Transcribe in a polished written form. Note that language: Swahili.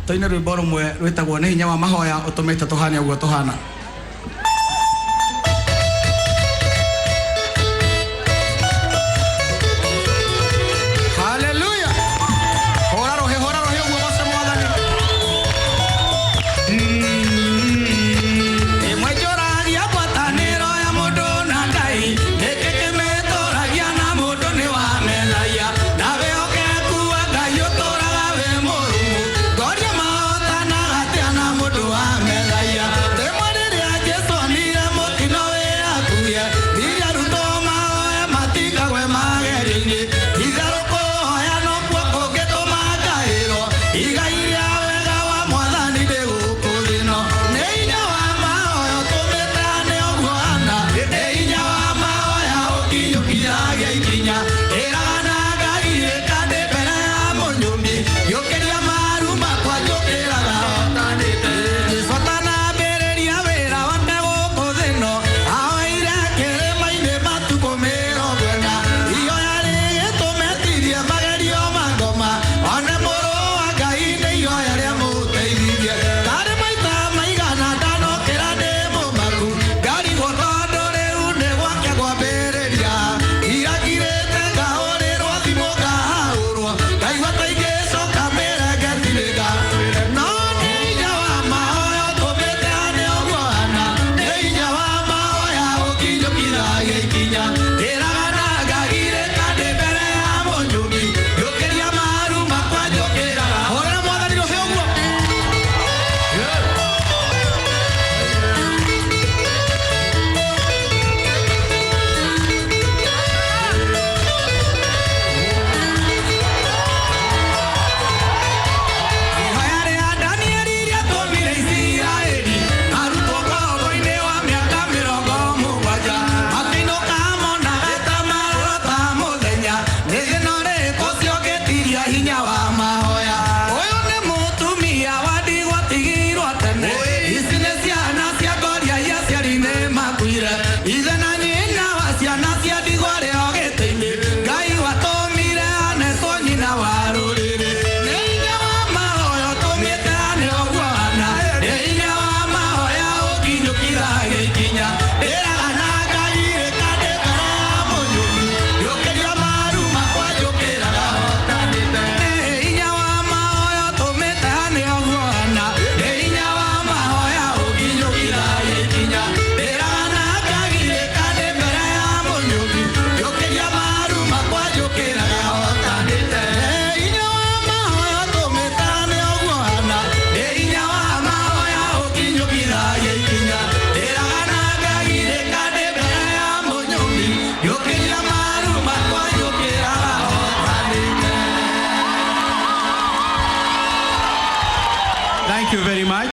Toine rwimbo rumwe rwitagwo ni hinya wa mahoya utumite tuhane uguo tuhana. Hallelujah. Hora rohe uguo bose mwathani. Imwejoragia gwataniro ya mundu na Ngai ikikimitoragia na mundu ni wa menaia nawe okeku wa Ngai uturaga wi murumu goria mahota na gatia na mundu wa menaia rimwe riria Jesu onire mutino wi akuye thiria ruto mahoya matigagwe mageri-ini itharuku hoya no kuo kungituma ngairwo igai ria wega wa mwathani ndi guku thino ni hinya wa mahoya utumite ane uguo ana ni hinya wa mahoya ukinyukiagia ikinya iraga na Ngai ikandi mbere ya munyumi yukiria maru makwa njukiraga hotanite Jesu atanambĩrĩria wĩra wake gũkũ thĩ-ĩno ahoire kĩrĩma-inĩ matukũ 40 ihoya rĩgĩtũmetirie magerio ma ngoma one mũrũ wa Ngai nĩ ihoya rĩa mũteithirie ndarĩ maita maigana ndanokĩra ndĩ mũmaku ngarigwo tondũ rĩu nĩ gwake kwambĩrĩria iragirĩte ngahũrĩrwo thimũ ngahũrwo ngaigua ta ingĩcoka mĩrengetinĩ ngahũrĩre no nĩ hinya wa mahoya ũtũmĩte ane ũguo ana nĩ hinya wa mahoya ũkinyũkithagia ikinya ĩraga na ngagirĩka ndĩ mbere ya mũnyũmi njũkĩria maru makwa njũkĩraga hũrĩra mwathani rũhĩ ũguo. Ihoya rĩa Danieli rĩatũmire Isiraeli arutwo ngombo-inĩ wa mĩaka 70 makĩinũka monaga ta marota mũthenya nĩ thĩna ũrĩkũ ũcio ũngĩtiria hinya wa mahoya ũyũ nĩ mũtumia wa ndigwa tigirwo tene ici nĩ ciana cia ngoria iria aciari nĩ makuire ithe na nyina wa ciana cia ndigwa rĩo gĩtĩ-inĩ Ngai watũmire anecwo nyina wa rũrĩrĩ nĩ hinya wa mahoya ũtũmĩte ane ũguo ana nĩ hinya wa mahoya ũkinyũkithagia ikinya ĩraga na Ngai ĩkandĩ mbere ya mũnyũmi njũkĩria maru makwa njũkĩraga hotanĩte nĩ hinya wa mahoya ũtũmĩte ane ũguo ana nĩ hinya wa mahoya ũkinyũkithagia ikinya ĩraga na Ngai ĩkandĩ mbere ya mũnyũmi njũkĩria maru makwa njũkĩraga hotanĩte nĩ hinya wa mahoya ũtũmĩte ane ũguo ana nĩ hinya wa mahoya ũkinyũkithagia ikinya ĩraga na Ngai ĩkandĩ mbere ya mũnyũmi njũkĩria maru makwa njũkĩraga hotanĩte. Thank you very much.